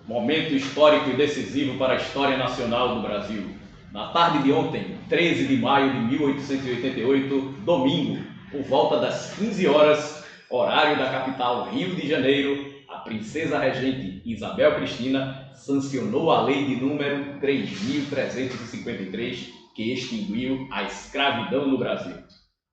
Momento histórico e decisivo para a história nacional do Brasil. Na tarde de ontem, 13 de maio de 1888, domingo, por volta das 15 horas, horário da capital Rio de Janeiro, a princesa regente Isabel Cristina sancionou a lei de número 3.353, que extinguiu a escravidão no Brasil.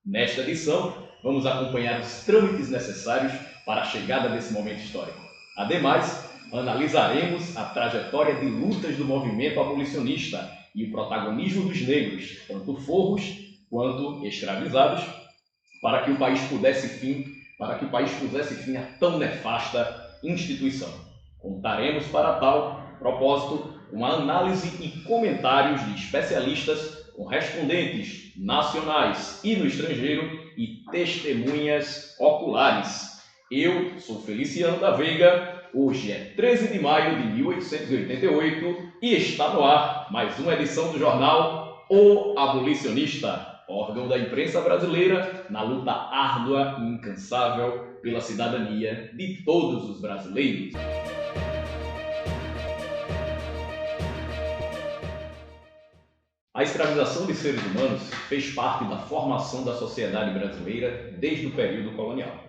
Nesta edição, vamos acompanhar os trâmites necessários para a chegada desse momento histórico. Ademais, analisaremos a trajetória de lutas do movimento abolicionista e o protagonismo dos negros, tanto forros quanto escravizados, para que o país pusesse fim a tão nefasta instituição. Contaremos para tal propósito uma análise e comentários de especialistas, correspondentes nacionais e no estrangeiro e testemunhas oculares. Eu sou Feliciano da Veiga, hoje é 13 de maio de 1888 e está no ar mais uma edição do jornal O Abolicionista, órgão da imprensa brasileira na luta árdua e incansável pela cidadania de todos os brasileiros. A escravização de seres humanos fez parte da formação da sociedade brasileira desde o período colonial.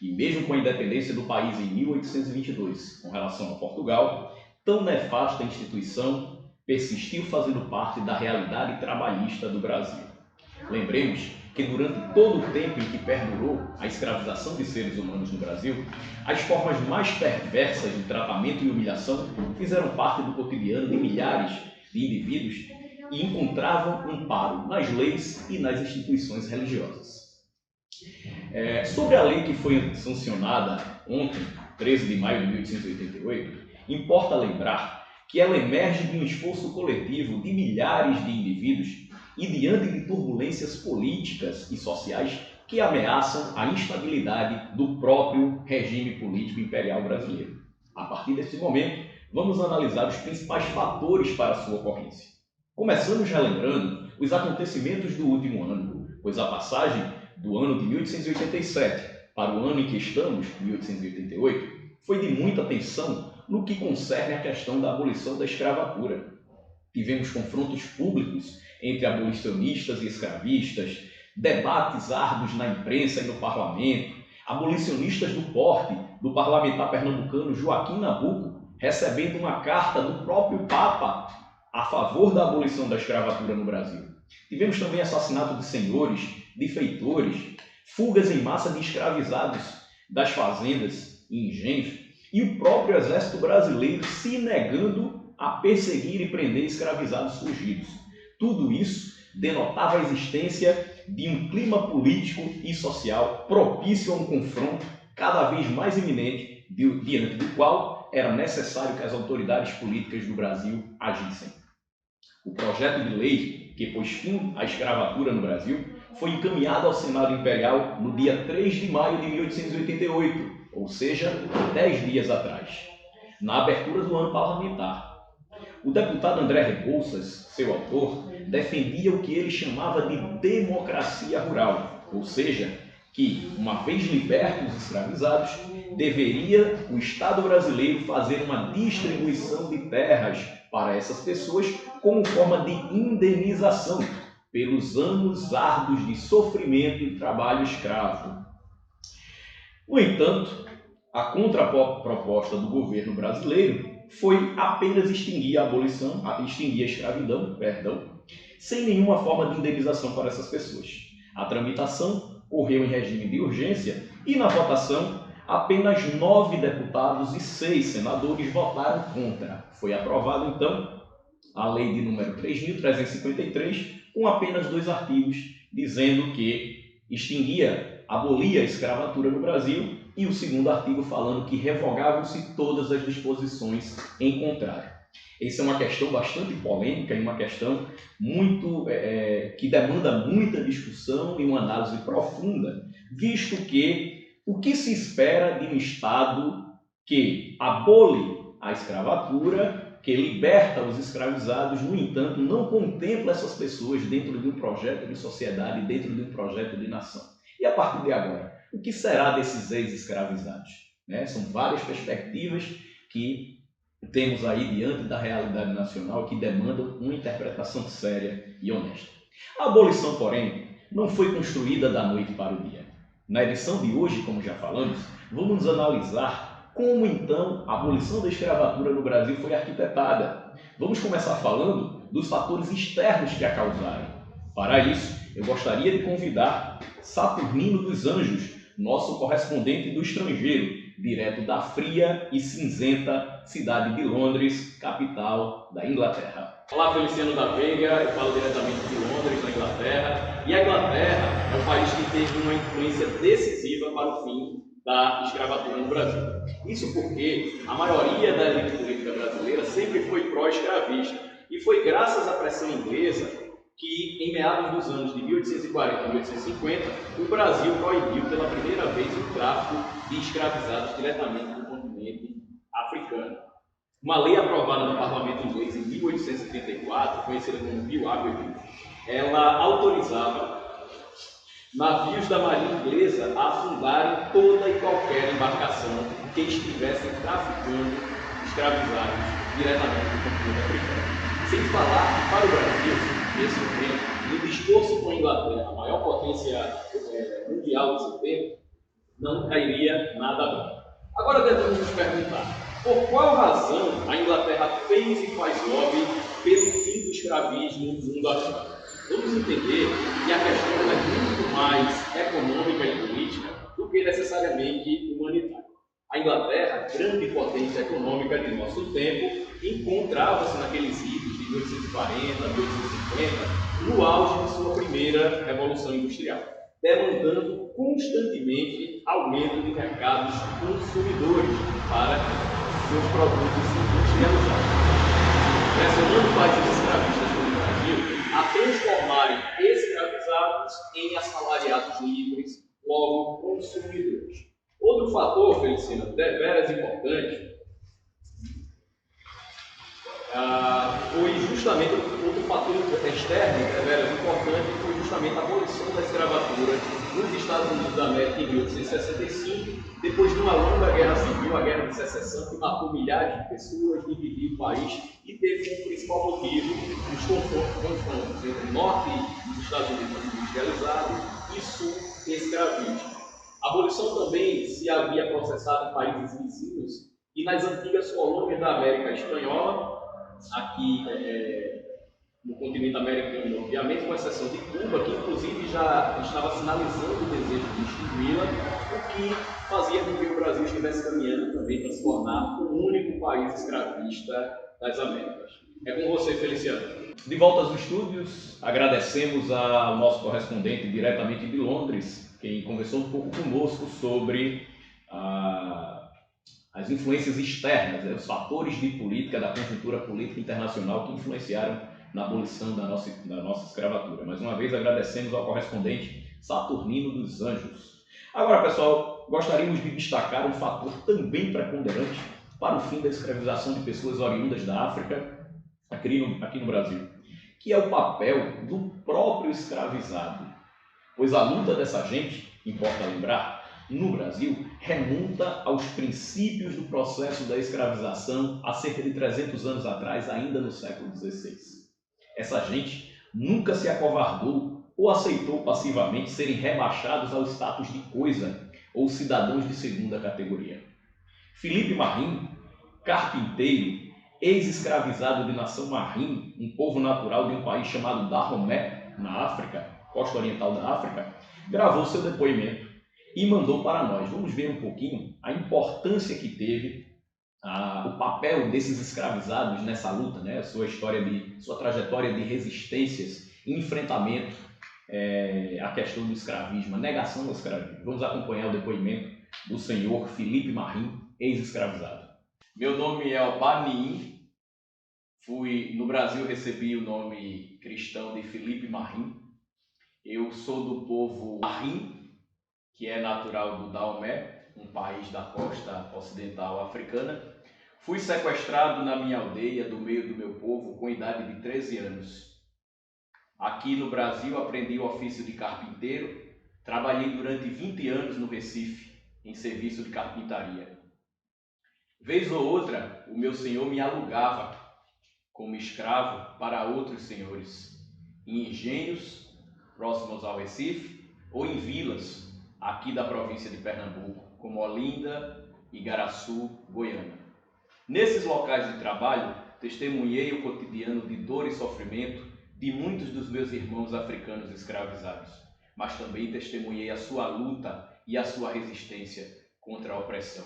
E mesmo com a independência do país em 1822, com relação a Portugal, tão nefasta instituição persistiu fazendo parte da realidade trabalhista do Brasil. Lembremos que durante todo o tempo em que perdurou a escravização de seres humanos no Brasil, as formas mais perversas de tratamento e humilhação fizeram parte do cotidiano de milhares de indivíduos e encontravam amparo nas leis e nas instituições religiosas. Sobre a lei que foi sancionada ontem, 13 de maio de 1888, importa lembrar que ela emerge de um esforço coletivo de milhares de indivíduos e diante de turbulências políticas e sociais que ameaçam a instabilidade do próprio regime político imperial brasileiro. A partir desse momento, vamos analisar os principais fatores para a sua ocorrência. Começamos relembrando os acontecimentos do último ano, pois a passagem do ano de 1887 para o ano em que estamos, 1888, foi de muita atenção no que concerne à questão da abolição da escravatura. Tivemos confrontos públicos entre abolicionistas e escravistas, debates árduos na imprensa e no parlamento, abolicionistas do porte do parlamentar pernambucano Joaquim Nabuco, recebendo uma carta do próprio Papa a favor da abolição da escravatura no Brasil. Tivemos também assassinato de senhores, de feitores, fugas em massa de escravizados das fazendas e engenhos, e o próprio exército brasileiro se negando a perseguir e prender escravizados fugidos. Tudo isso denotava a existência de um clima político e social propício a um confronto cada vez mais iminente, diante do qual era necessário que as autoridades políticas do Brasil agissem. O projeto de lei que pôs fim à escravatura no Brasil foi encaminhado ao Senado Imperial no dia 3 de maio de 1888, ou seja, 10 dias atrás, na abertura do ano parlamentar. O deputado André Rebouças, seu autor, defendia o que ele chamava de democracia rural, ou seja, que, uma vez libertos os escravizados, deveria o Estado brasileiro fazer uma distribuição de terras para essas pessoas como forma de indenização pelos anos árduos de sofrimento e trabalho escravo. No entanto, a contraproposta do governo brasileiro foi apenas extinguir a escravidão, sem nenhuma forma de indenização para essas pessoas. A tramitação ocorreu em regime de urgência e, na votação, apenas 9 deputados e 6 senadores votaram contra. Foi aprovada, então, a lei de número 3.353, com apenas 2 artigos, dizendo que abolia a escravatura no Brasil, e o segundo artigo falando que revogavam-se todas as disposições em contrário. Essa é uma questão bastante polêmica e uma questão que demanda muita discussão e uma análise profunda, visto que o que se espera de um Estado que abole a escravatura, que liberta os escravizados, no entanto, não contempla essas pessoas dentro de um projeto de sociedade, dentro de um projeto de nação. E a partir de agora, o que será desses ex-escravizados? São várias perspectivas que temos aí diante da realidade nacional que demandam uma interpretação séria e honesta. A abolição, porém, não foi construída da noite para o dia. Na edição de hoje, como já falamos, vamos analisar como então a abolição da escravatura no Brasil foi arquitetada. Vamos começar falando dos fatores externos que a causaram. Para isso, eu gostaria de convidar Saturnino dos Anjos, nosso correspondente do estrangeiro, direto da fria e cinzenta cidade de Londres, capital da Inglaterra. Olá, Feliciano da Veiga, eu falo diretamente de Londres, na Inglaterra. E a Inglaterra é um país que teve uma influência decisiva para o fim da escravatura no Brasil. Isso porque a maioria da elite política brasileira sempre foi pró-escravista. E foi graças à pressão inglesa que, em meados dos anos de 1840 e 1850, o Brasil proibiu pela primeira vez o tráfico de escravizados diretamente do continente africano. Uma lei aprovada no parlamento inglês em 1834, conhecida como Bill Abbey, ela autorizava navios da marinha inglesa a afundarem toda e qualquer embarcação que estivesse traficando escravizados diretamente do continente africano. Sem falar que, para o Brasil, nesse momento, no discurso com a Inglaterra, a maior potência mundial desse tempo, não cairia nada bem. Agora devemos nos perguntar, por qual razão a Inglaterra fez e faz lobby pelo fim do escravismo no mundo afora? Vamos entender que a questão é muito mais econômica e política do que necessariamente humanitária. A Inglaterra, grande potência econômica de nosso tempo, encontrava-se naqueles idos de 1840, 1850, no auge de sua primeira revolução industrial, demandando constantemente aumento de mercados consumidores para seus produtos industrializados, pressionando países escravistas como o Brasil a transformarem escravizados em assalariados livres, logo consumidores. Outro fator, Feliciano, deveras importante, foi justamente outro fator externo, deveras importante, foi justamente a abolição da escravatura nos Estados Unidos da América em 1865, depois de uma longa guerra civil, a Guerra de Secessão, que matou milhares de pessoas, dividiu o país e teve como principal motivo os confrontos entre o norte dos Estados Unidos industrializados e sul escravista. A abolição também se havia processado em países vizinhos e nas antigas colônias da América Espanhola, aqui no continente americano, obviamente, com exceção de Cuba, que inclusive já estava sinalizando o desejo de extingui-la, o que fazia com que o Brasil estivesse caminhando também para se tornar o único país escravista das Américas. É com você, Feliciano. De volta aos estúdios, agradecemos ao nosso correspondente diretamente de Londres, quem conversou um pouco conosco sobre as influências externas, os fatores de política, da conjuntura política internacional que influenciaram na abolição da nossa escravatura. Mais uma vez agradecemos ao correspondente Saturnino dos Anjos. Agora, pessoal, gostaríamos de destacar um fator também preponderante para o fim da escravização de pessoas oriundas da África aqui no Brasil, que é o papel do próprio escravizado. Pois a luta dessa gente, importa lembrar, no Brasil, remonta aos princípios do processo da escravização há cerca de 300 anos atrás, ainda no século XVI. Essa gente nunca se acovardou ou aceitou passivamente serem rebaixados ao status de coisa ou cidadãos de segunda categoria. Felipe Marim, carpinteiro, ex-escravizado de nação Marim, um povo natural de um país chamado Dahomey, na África, costa oriental da África, gravou seu depoimento e mandou para nós. Vamos ver um pouquinho a importância que teve o papel desses escravizados nessa luta, né? Sua trajetória de resistências e enfrentamento à questão do escravismo, a negação do escravismo. Vamos acompanhar o depoimento do senhor Felipe Marim, ex-escravizado. Meu nome é Albani. No Brasil recebi o nome cristão de Felipe Marim. Eu sou do povo Marim, que é natural do Dahomey, um país da costa ocidental africana. Fui sequestrado na minha aldeia, do meio do meu povo, com idade de 13 anos. Aqui no Brasil aprendi o ofício de carpinteiro, trabalhei durante 20 anos no Recife, em serviço de carpintaria. Vez ou outra, o meu senhor me alugava como escravo para outros senhores, em engenhos próximos ao Recife ou em vilas aqui da província de Pernambuco, como Olinda, Igaraçu, Goiânia. Nesses locais de trabalho, testemunhei o cotidiano de dor e sofrimento de muitos dos meus irmãos africanos escravizados, mas também testemunhei a sua luta e a sua resistência contra a opressão.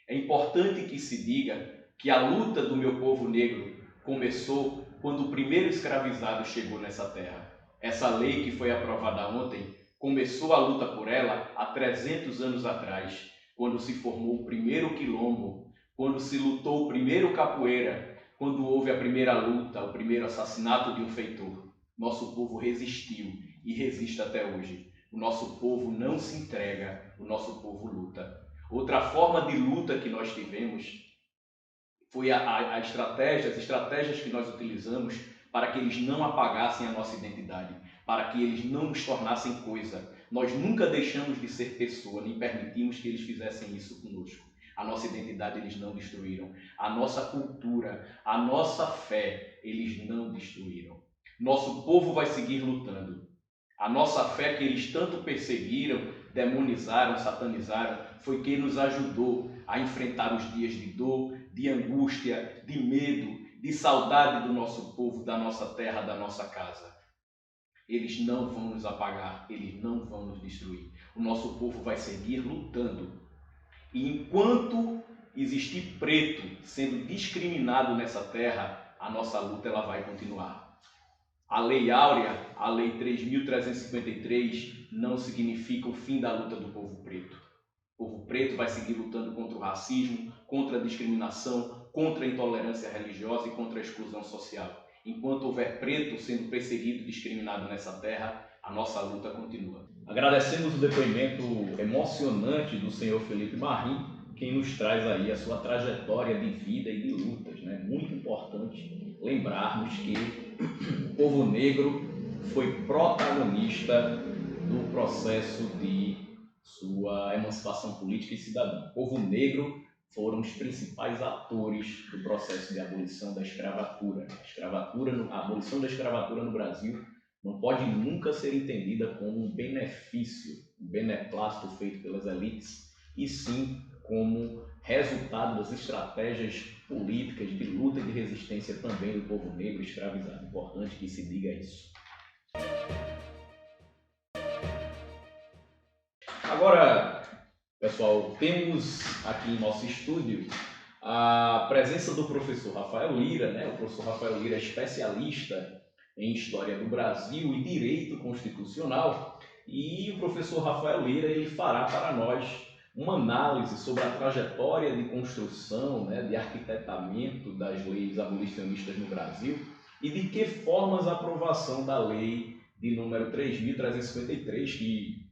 É importante que se diga que a luta do meu povo negro começou quando o primeiro escravizado chegou nessa terra. Essa lei que foi aprovada ontem começou a luta por ela há 300 anos atrás, quando se formou o primeiro quilombo, quando se lutou o primeiro capoeira, quando houve a primeira luta, o primeiro assassinato de um feitor. Nosso povo resistiu e resiste até hoje. O nosso povo não se entrega, o nosso povo luta. Outra forma de luta que nós tivemos foi as estratégias que nós utilizamos para que eles não apagassem a nossa identidade, para que eles não nos tornassem coisa. Nós nunca deixamos de ser pessoa, nem permitimos que eles fizessem isso conosco. A nossa identidade eles não destruíram. A nossa cultura, a nossa fé, eles não destruíram. Nosso povo vai seguir lutando. A nossa fé que eles tanto perseguiram, demonizaram, satanizaram, foi quem nos ajudou a enfrentar os dias de dor, de angústia, de medo, de saudade do nosso povo, da nossa terra, da nossa casa. Eles não vão nos apagar, eles não vão nos destruir. O nosso povo vai seguir lutando. E enquanto existir preto sendo discriminado nessa terra, a nossa luta ela vai continuar. A Lei Áurea, a Lei 3.353, não significa o fim da luta do povo preto. O povo preto vai seguir lutando contra o racismo, contra a discriminação, contra a intolerância religiosa e contra a exclusão social. Enquanto houver preto sendo perseguido e discriminado nessa terra, a nossa luta continua. Agradecemos o depoimento emocionante do senhor Felipe Marim, quem nos traz aí a sua trajetória de vida e de lutas, né? Muito importante lembrarmos que o povo negro foi protagonista do processo de sua emancipação política e cidadã. O povo negro foram os principais atores do processo de abolição da escravatura. A abolição da escravatura no Brasil não pode nunca ser entendida como um benefício, um beneplácito feito pelas elites, e sim como resultado das estratégias políticas de luta e de resistência também do povo negro escravizado. Importante que se diga isso. Agora, pessoal, temos aqui em nosso estúdio a presença do professor Rafael Lira, né? O professor Rafael Lira é especialista em História do Brasil e Direito Constitucional, e o professor Rafael Lira ele fará para nós uma análise sobre a trajetória de construção, né, de arquitetamento das leis abolicionistas no Brasil e de que formas a aprovação da lei de número 3.353, que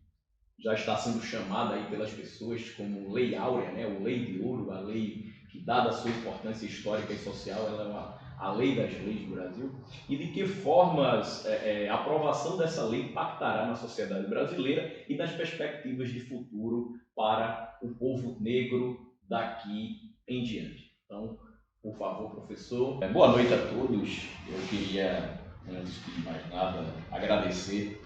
já está sendo chamada aí pelas pessoas como Lei Áurea, né, ou Lei de Ouro, a lei que, dada a sua importância histórica e social, ela é a lei das leis do Brasil, e de que formas a aprovação dessa lei impactará na sociedade brasileira e nas perspectivas de futuro para o povo negro daqui em diante. Então, por favor, professor. Boa noite a todos. Eu queria, antes de mais nada, agradecer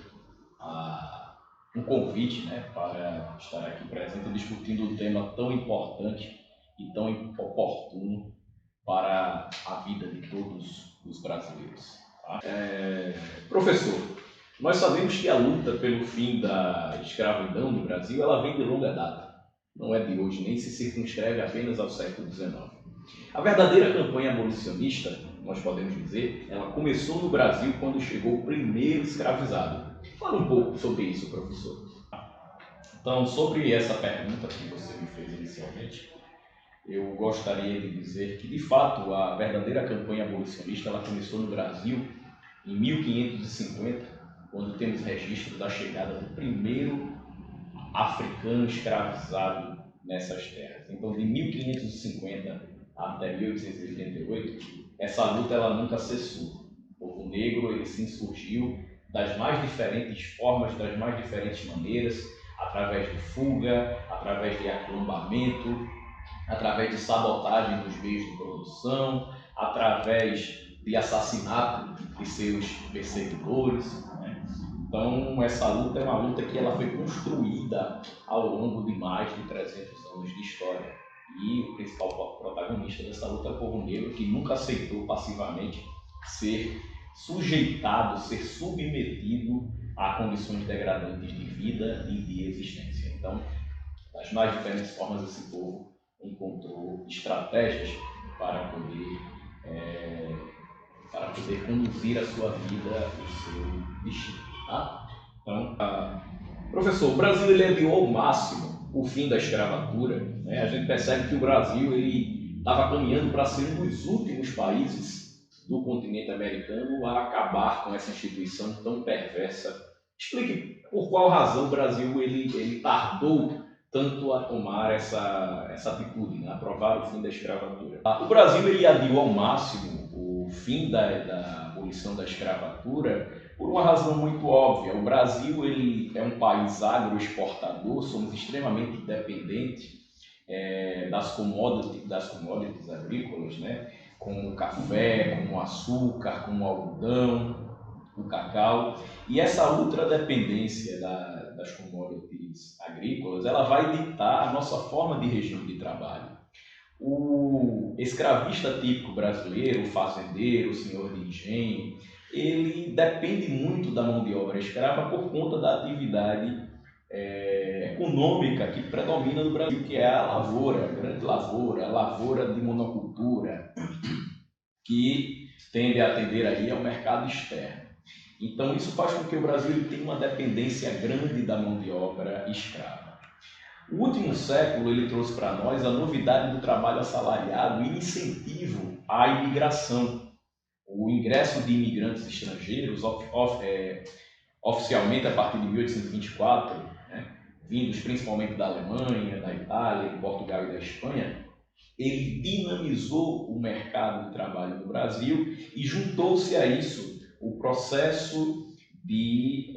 um convite, né, para estar aqui presente discutindo um tema tão importante e tão oportuno para a vida de todos os brasileiros. Tá? Professor, nós sabemos que a luta pelo fim da escravidão no Brasil ela vem de longa data. Não é de hoje, nem se circunscreve apenas ao século XIX. A verdadeira campanha abolicionista, nós podemos dizer, ela começou no Brasil quando chegou o primeiro escravizado. Fala um pouco sobre isso, professor. Então, sobre essa pergunta que você me fez inicialmente, eu gostaria de dizer que, de fato, a verdadeira campanha abolicionista ela começou no Brasil em 1550, quando temos registro da chegada do primeiro africano escravizado nessas terras. Então, de 1550 até 1888, essa luta ela nunca cessou. O povo negro ele se insurgiu das mais diferentes formas, das mais diferentes maneiras, através de fuga, através de aquilombamento, através de sabotagem dos meios de produção, através de assassinato de seus perseguidores, né? Então, essa luta é uma luta que ela foi construída ao longo de mais de 300 anos de história. E o principal protagonista dessa luta é o povo negro, que nunca aceitou passivamente ser sujeitado, ser submetido a condições degradantes de vida e de existência. Então, das mais diferentes formas, esse povo encontrou estratégias para poder, conduzir a sua vida, o seu destino. Tá? Então, professor, o Brasil ele adiou ao máximo o fim da escravatura. Né? A gente percebe que o Brasil estava caminhando para ser um dos últimos países do continente americano a acabar com essa instituição tão perversa. Explique por qual razão o Brasil ele tardou tanto a tomar essa atitude, né? Aprovar o fim da escravatura. O Brasil ele adiou ao máximo o fim da abolição da escravatura por uma razão muito óbvia. O Brasil ele é um país agroexportador, somos extremamente dependentes das commodities agrícolas, né? Como o café, como o açúcar, como o algodão, o cacau. E essa ultradependência das commodities agrícolas, ela vai ditar a nossa forma de regime de trabalho. O escravista típico brasileiro, o fazendeiro, o senhor de engenho, ele depende muito da mão de obra escrava por conta da atividade econômica que predomina no Brasil, que é a lavoura, a grande lavoura, a lavoura de monocultura, que tende a atender aí ao mercado externo. Então, isso faz com que o Brasil tenha uma dependência grande da mão de obra escrava. O último século ele trouxe para nós a novidade do trabalho assalariado e incentivo à imigração. O ingresso de imigrantes estrangeiros, oficialmente a partir de 1824, né, vindos principalmente da Alemanha, da Itália, de Portugal e da Espanha, ele dinamizou o mercado de trabalho no Brasil e juntou-se a isso o processo de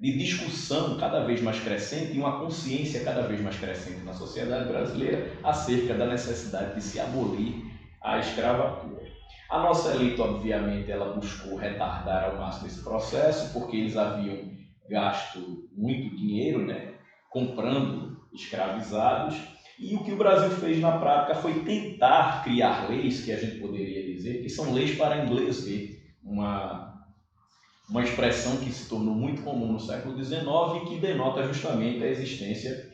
discussão cada vez mais crescente e uma consciência cada vez mais crescente na sociedade brasileira acerca da necessidade de se abolir a escravatura. A nossa elite, obviamente, ela buscou retardar ao máximo esse processo, porque eles haviam gasto muito dinheiro, né, comprando escravizados, e o que o Brasil fez na prática foi tentar criar leis, que a gente poderia dizer que são leis para inglês ver, uma expressão que se tornou muito comum no século XIX e que denota justamente a existência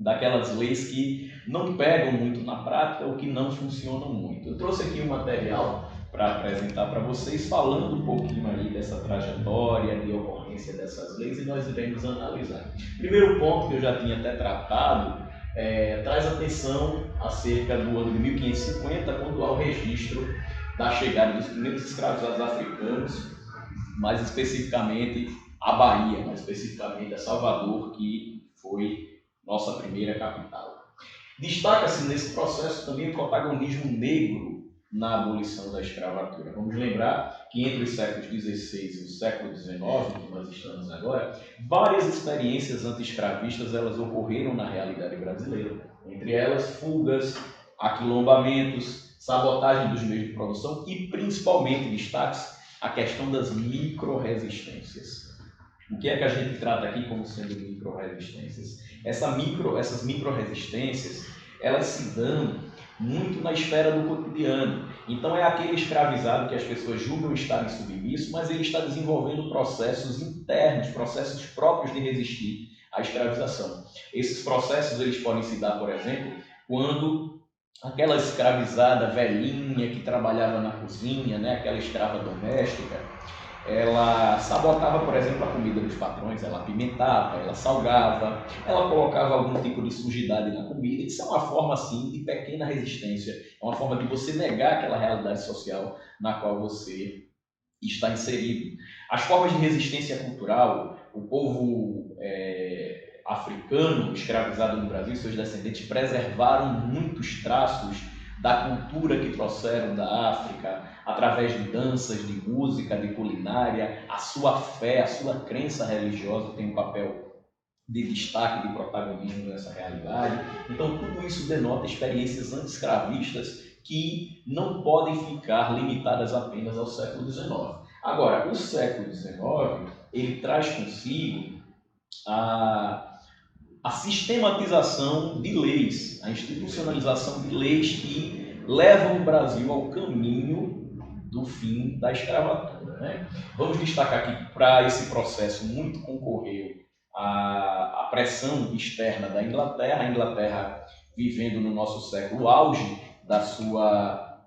daquelas leis que não pegam muito na prática ou que não funcionam muito. Eu trouxe aqui um material para apresentar para vocês, falando um pouquinho aí dessa trajetória de ocorrência dessas leis, e nós iremos analisar. Primeiro ponto que eu já tinha até tratado, traz atenção acerca do ano de 1550, quando há o registro da chegada dos primeiros escravizados africanos, mais especificamente a Bahia, mais especificamente a Salvador, que foi nossa primeira capital. Destaca-se nesse processo também o protagonismo negro na abolição da escravatura. Vamos lembrar que entre os séculos XVI e o século XIX, que nós estamos agora, várias experiências anti-escravistas elas ocorreram na realidade brasileira. Entre elas, fugas, aquilombamentos, sabotagem dos meios de produção e, principalmente, destaque-se a questão das micro-resistências. O que é que a gente trata aqui como sendo micro-resistências? Essas micro-resistências, elas se dão muito na esfera do cotidiano. Então é aquele escravizado que as pessoas julgam estarem submissos, mas ele está desenvolvendo processos internos, processos próprios de resistir à escravização. Esses processos eles podem se dar, por exemplo, quando aquela escravizada velhinha que trabalhava na cozinha, né, aquela escrava doméstica, ela sabotava, por exemplo, a comida dos patrões, ela apimentava, ela salgava, ela colocava algum tipo de sujidade na comida. Isso é uma forma, assim, de pequena resistência, é uma forma de você negar aquela realidade social na qual você está inserido. As formas de resistência cultural, o povo africano escravizado no Brasil, seus descendentes preservaram muitos traços da cultura que trouxeram da África, através de danças, de música, de culinária. A sua fé, a sua crença religiosa tem um papel de destaque, de protagonismo nessa realidade. Então, tudo isso denota experiências anti-escravistas que não podem ficar limitadas apenas ao século XIX. Agora, o século XIX, ele traz consigo a sistematização de leis, a institucionalização de leis que levam o Brasil ao caminho do fim da escravatura. Né? Vamos destacar aqui, para esse processo muito concorreu a pressão externa da Inglaterra, a Inglaterra vivendo no nosso século o auge da sua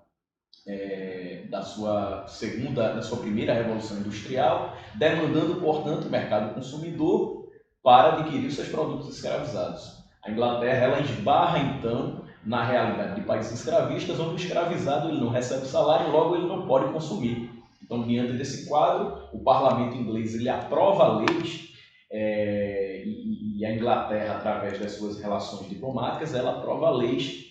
primeira revolução industrial, demandando, portanto, o mercado consumidor para adquirir seus produtos escravizados. A Inglaterra ela esbarra, então, na realidade de países escravistas, onde o escravizado ele não recebe salário, logo ele não pode consumir. Então, diante desse quadro, o parlamento inglês ele aprova leis e a Inglaterra, através das suas relações diplomáticas, ela aprova leis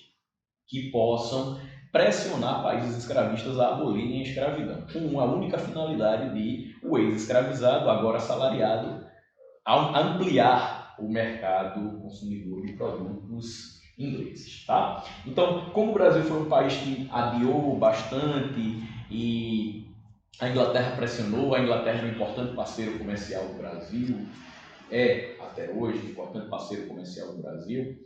que possam pressionar países escravistas a abolirem a escravidão, com a única finalidade de o ex-escravizado, agora assalariado, ampliar o mercado consumidor de produtos ingleses. Tá? Então, como o Brasil foi um país que adiou bastante e a Inglaterra pressionou, a Inglaterra é um importante parceiro comercial do Brasil, até hoje, um importante parceiro comercial do Brasil.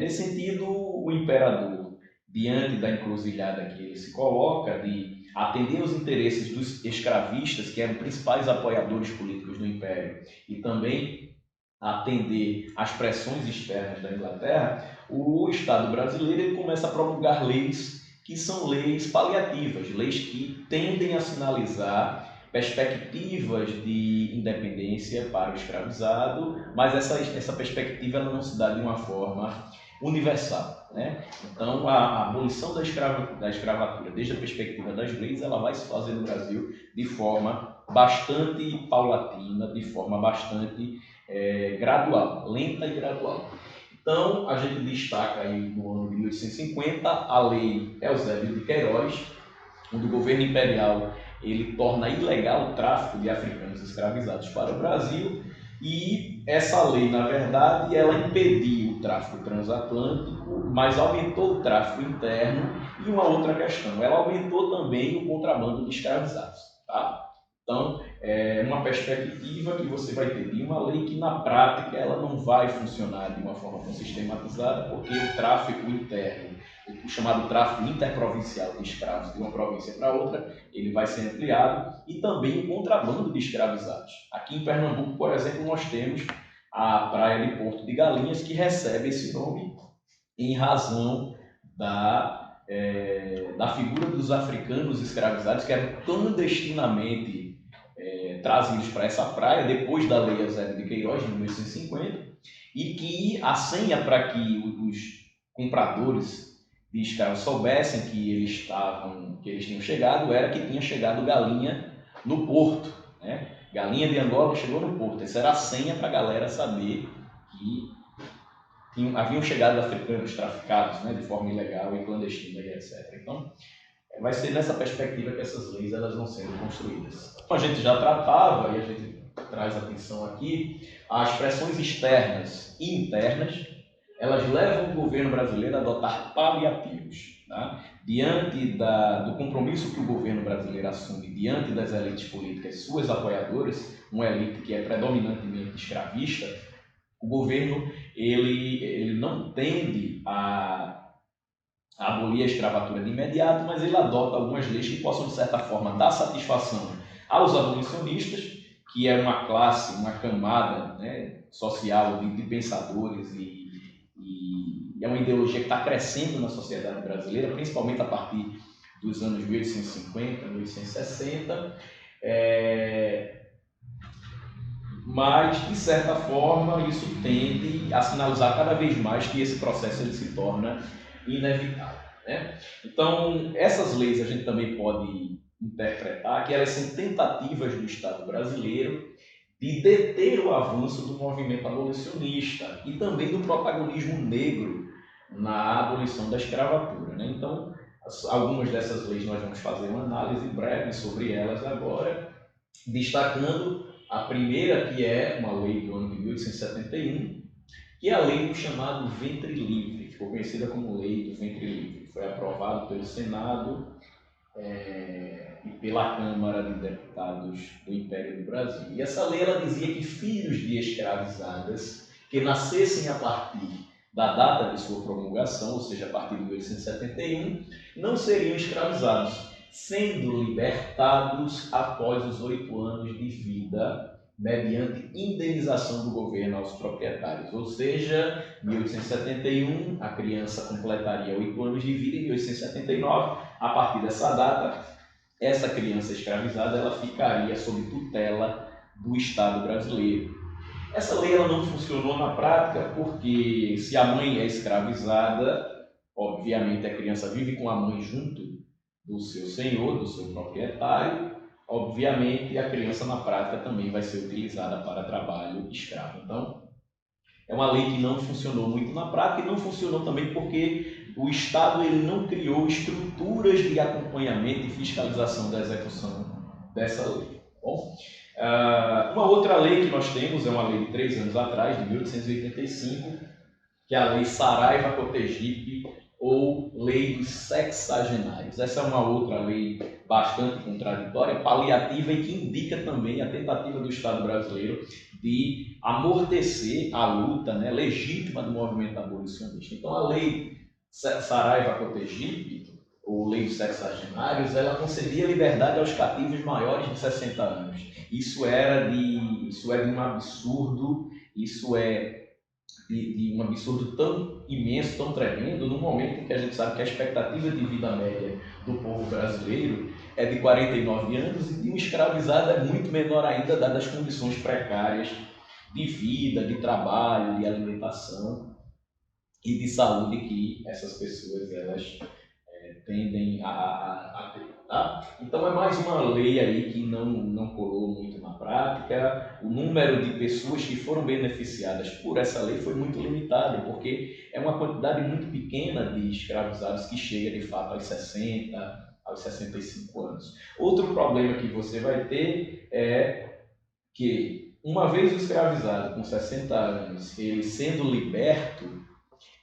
Nesse sentido, o imperador, diante da encruzilhada que ele se coloca de atender os interesses dos escravistas, que eram principais apoiadores políticos do Império, e também atender às pressões externas da Inglaterra, o Estado brasileiro ele começa a promulgar leis que são leis paliativas, leis que tendem a sinalizar perspectivas de independência para o escravizado, mas essa perspectiva ela não se dá de uma forma universal. Né? Então, a abolição da escravatura, desde a perspectiva das leis, ela vai se fazer no Brasil de forma bastante paulatina, de forma bastante gradual, lenta e gradual. Então, a gente destaca aí no ano de 1850 a Lei Eusébio de Queiroz, onde o governo imperial ele torna ilegal o tráfico de africanos escravizados para o Brasil, e essa lei, na verdade, ela impediu o tráfico transatlântico, mas aumentou o tráfico interno. E uma outra questão, ela aumentou também o contrabando de escravizados. Tá? Então, é uma perspectiva que você vai ter de uma lei que, na prática, ela não vai funcionar de uma forma tão sistematizada, porque o tráfico interno, o chamado tráfico interprovincial de escravos de uma província para outra, ele vai ser ampliado, e também o contrabando de escravizados. Aqui em Pernambuco, por exemplo, nós temos a praia de Porto de Galinhas, que recebe esse nome em razão da figura dos africanos escravizados que eram clandestinamente trazidos para essa praia depois da Lei Eusébio de Queiroz, de 1850, e que a senha para que os compradores de escravos soubessem que eles tinham chegado era que tinha chegado galinha no porto, né? Galinha de Angola chegou no porto. Essa era a senha para a galera saber que haviam chegado africanos traficados, né, de forma ilegal e clandestina e etc. Então, vai ser nessa perspectiva que essas leis elas vão sendo construídas. A gente já tratava, e a gente traz atenção aqui, as pressões externas e internas, elas levam o governo brasileiro a adotar paliativos. Tá? Diante do compromisso que o governo brasileiro assume diante das elites políticas suas apoiadoras, uma elite que é predominantemente escravista, o governo ele não tende a abolir a escravatura de imediato, mas ele adota algumas leis que possam, de certa forma, dar satisfação aos abolicionistas, que é uma classe, uma camada, né, social de pensadores e é uma ideologia que está crescendo na sociedade brasileira, principalmente a partir dos anos 1850, 1860, mas, de certa forma, isso tende a sinalizar cada vez mais que esse processo ele se torna inevitável. Né? Então, essas leis a gente também pode interpretar que elas são tentativas do Estado brasileiro de deter o avanço do movimento abolicionista e também do protagonismo negro na abolição da escravatura. Né? Então, algumas dessas leis nós vamos fazer uma análise breve sobre elas agora, destacando A primeira, que é uma lei do ano de 1871, que é a lei do chamado ventre livre, ficou conhecida como lei do ventre livre. Foi aprovado pelo Senado e pela Câmara de Deputados do Império do Brasil. E essa lei ela dizia que filhos de escravizadas que nascessem a partir da data de sua promulgação, ou seja, a partir de 1871, não seriam escravizados, sendo libertados após os 8 anos de vida, mediante indenização do governo aos proprietários. Ou seja, em 1871, a criança completaria 8 anos de vida, em 1879, a partir dessa data, essa criança escravizada ela ficaria sob tutela do Estado brasileiro. Essa lei ela não funcionou na prática porque, se a mãe é escravizada, obviamente a criança vive com a mãe junto do seu senhor, do seu proprietário, obviamente a criança na prática também vai ser utilizada para trabalho escravo. Então, é uma lei que não funcionou muito na prática e não funcionou também porque o Estado ele não criou estruturas de acompanhamento e fiscalização da execução dessa lei. Bom, uma outra lei que nós temos é uma lei de 3 anos atrás, de 1885, que é a Lei Saraiva-Cotegipe, ou Lei dos Sexagenários. Essa é uma outra lei bastante contraditória, paliativa e que indica também a tentativa do Estado brasileiro de amortecer a luta legítima do movimento abolicionista. Então, a Lei Saraiva-Cotegipe, ou Lei dos Sexagenários, ela concedia liberdade aos cativos maiores de 60 anos. Isso é de um absurdo, isso é de um absurdo tão imenso, tão tremendo, no momento em que a gente sabe que a expectativa de vida média do povo brasileiro é de 49 anos e de um escravizado é muito menor ainda, dadas as condições precárias de vida, de trabalho, de alimentação e de saúde que essas pessoas elas tendem a ter. Tá? Então é mais uma lei aí que não colou muito na prática. O número de pessoas que foram beneficiadas por essa lei foi muito limitado, porque é uma quantidade muito pequena de escravizados que chega de fato aos 60, aos 65 anos. Outro problema que você vai ter é que, uma vez o escravizado com 60 anos, ele sendo liberto,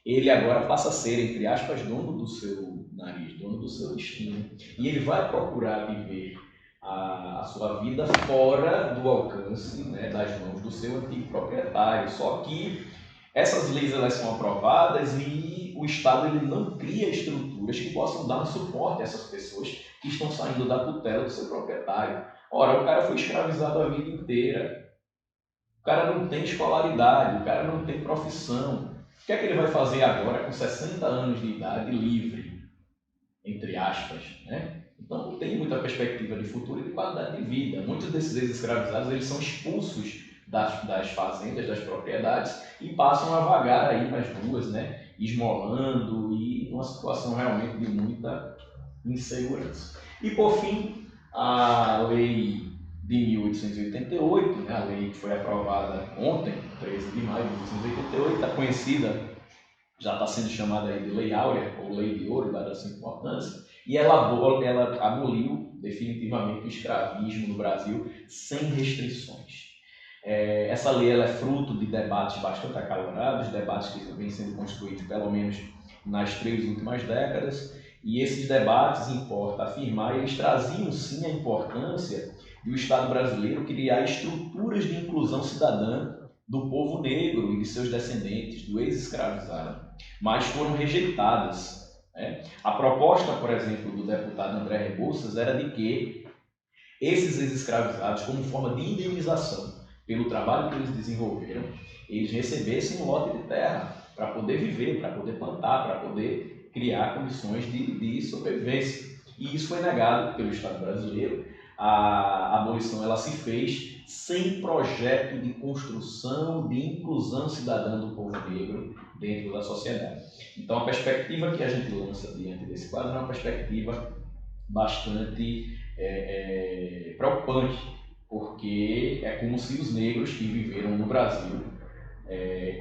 ele agora passa a ser, entre aspas, dono do seu nariz, dono do seu destino. E ele vai procurar viver a sua vida fora do alcance das mãos do seu antigo proprietário. Só que essas leis elas são aprovadas e o Estado ele não cria estruturas que possam dar um suporte a essas pessoas que estão saindo da tutela do seu proprietário. Ora, o cara foi escravizado a vida inteira. O cara não tem escolaridade, o cara não tem profissão. O que é que ele vai fazer agora com 60 anos de idade livre, entre aspas, né? Então não tem muita perspectiva de futuro e de qualidade de vida. Muitos desses ex-escravizados eles são expulsos das fazendas, das propriedades e passam a vagar aí nas ruas, esmolando e numa situação realmente de muita insegurança. E por fim, a lei de 1888, a lei que foi aprovada ontem, 13 de maio de 1888, a conhecida, já está sendo chamada aí de Lei Áurea, ou Lei de Ouro, dada essa importância, e ela aboliu definitivamente o escravismo no Brasil sem restrições. Essa lei ela é fruto de debates bastante acalorados, debates que vêm sendo construídos pelo menos nas 3 últimas décadas, e esses debates, importa afirmar, eles traziam sim a importância do Estado brasileiro criar estruturas de inclusão cidadã do povo negro e de seus descendentes, do ex-escravizado, mas foram rejeitadas. A proposta, por exemplo, do deputado André Rebouças era de que esses ex-escravizados, como forma de indenização pelo trabalho que eles desenvolveram, eles recebessem um lote de terra para poder viver, para poder plantar, para poder criar condições de sobrevivência. E isso foi negado pelo Estado brasileiro. A abolição ela se fez sem projeto de construção, de inclusão cidadã do povo negro dentro da sociedade. Então, a perspectiva que a gente lança diante desse quadro é uma perspectiva bastante preocupante, porque é como se os negros que viveram no Brasil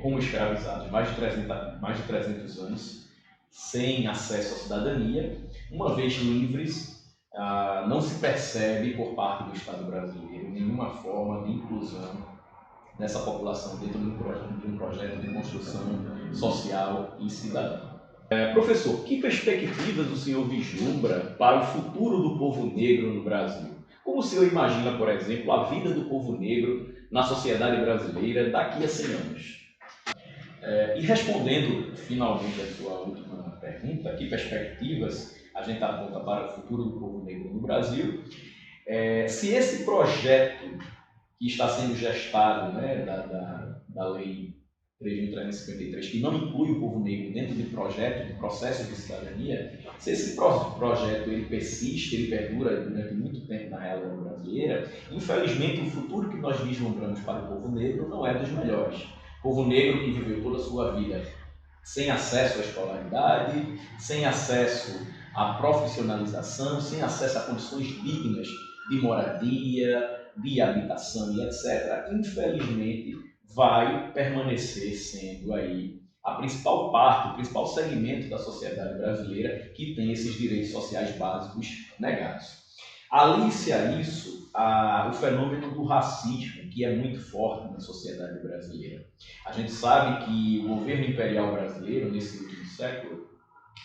como escravizados mais de 300 anos, sem acesso à cidadania, uma vez livres, não se percebe por parte do Estado brasileiro nenhuma forma de inclusão dessa população dentro de um projeto de construção social e cidadã. Professor, que perspectivas o senhor vislumbra para o futuro do povo negro no Brasil? Como o senhor imagina, por exemplo, a vida do povo negro na sociedade brasileira daqui a 100 anos? E respondendo finalmente a sua última pergunta, que perspectivas a gente aponta para o futuro do povo negro no Brasil? Se esse projeto que está sendo gestado, né, da Lei 3.353, que não inclui o povo negro dentro de projeto, de processos de cidadania, se esse projeto ele persiste, ele perdura durante muito tempo na realidade brasileira, infelizmente o futuro que nós vislumbramos para o povo negro não é dos melhores. O povo negro que viveu toda a sua vida sem acesso à escolaridade, sem acesso à profissionalização, sem acesso a condições dignas de moradia, de habitação e etc., infelizmente vai permanecer sendo aí a principal parte, o principal segmento da sociedade brasileira que tem esses direitos sociais básicos negados. Alice a isso, o fenômeno do racismo, que é muito forte na sociedade brasileira. A gente sabe que o governo imperial brasileiro, nesse último século,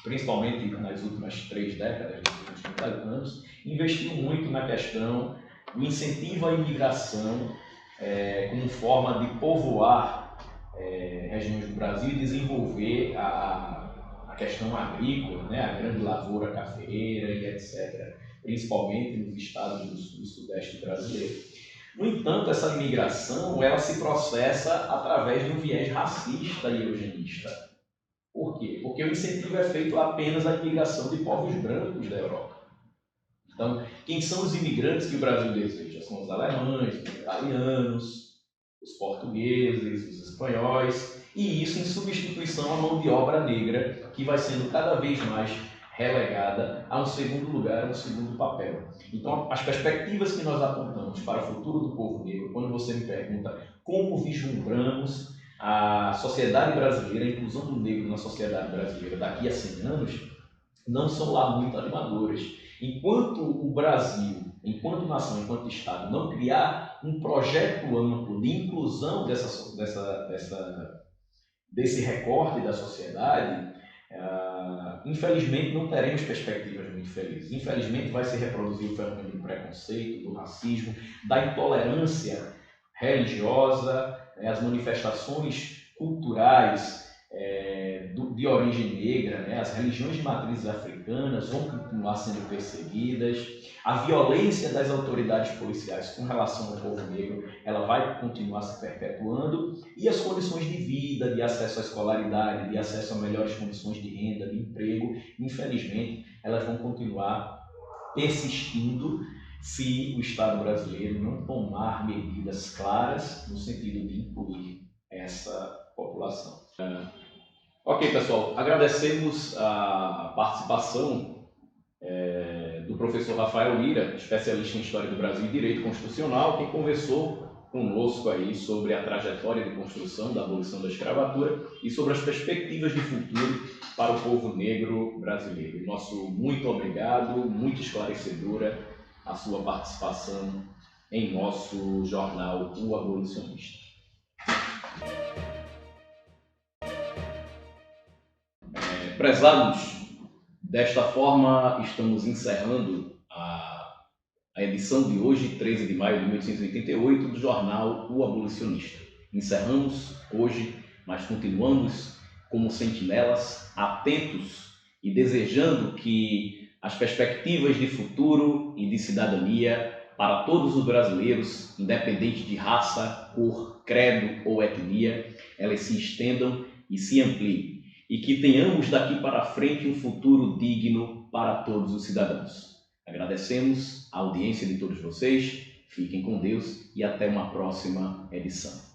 principalmente nas últimas 3 décadas, nos últimos 30 anos, investiu muito na questão do incentivo à imigração como forma de povoar regiões do Brasil e desenvolver a questão agrícola, né, a grande lavoura cafeeira e etc., principalmente nos estados do sul e sudeste brasileiro. No entanto, essa imigração ela se processa através de um viés racista e eugenista. Por quê? Porque o incentivo é feito apenas à imigração de povos brancos da Europa. Então, quem são os imigrantes que o Brasil deseja? São os alemães, os italianos, os portugueses, os espanhóis, e isso em substituição à mão de obra negra, que vai sendo cada vez mais relegada a um segundo lugar, a um segundo papel. Então, as perspectivas que nós apontamos para o futuro do povo negro, quando você me pergunta como vislumbramos a sociedade brasileira, a inclusão do negro na sociedade brasileira daqui a 100 anos, não são lá muito animadoras. Enquanto o Brasil, enquanto nação, enquanto Estado, não criar um projeto amplo de inclusão desse recorte da sociedade, infelizmente não teremos perspectivas muito felizes. Infelizmente vai se reproduzir o fenômeno do preconceito, do racismo, da intolerância religiosa, as manifestações culturais de origem negra, as religiões de matrizes africanas vão continuar sendo perseguidas, a violência das autoridades policiais com relação ao povo negro ela vai continuar se perpetuando e as condições de vida, de acesso à escolaridade, de acesso a melhores condições de renda, de emprego, infelizmente elas vão continuar persistindo se o Estado brasileiro não tomar medidas claras no sentido de incluir essa população. Ok, pessoal, agradecemos a participação do professor Rafael Lira, especialista em História do Brasil e Direito Constitucional, quem conversou conosco aí sobre a trajetória de construção da abolição da escravatura e sobre as perspectivas de futuro para o povo negro brasileiro. Nosso muito obrigado, muito esclarecedora a sua participação em nosso jornal O Abolicionista. Prezados, desta forma estamos encerrando a edição de hoje, 13 de maio de 1888, do jornal O Abolicionista. Encerramos hoje, mas continuamos como sentinelas, atentos e desejando que as perspectivas de futuro e de cidadania para todos os brasileiros, independente de raça, cor, credo ou etnia, elas se estendam e se ampliem. E que tenhamos daqui para frente um futuro digno para todos os cidadãos. Agradecemos a audiência de todos vocês, fiquem com Deus e até uma próxima edição.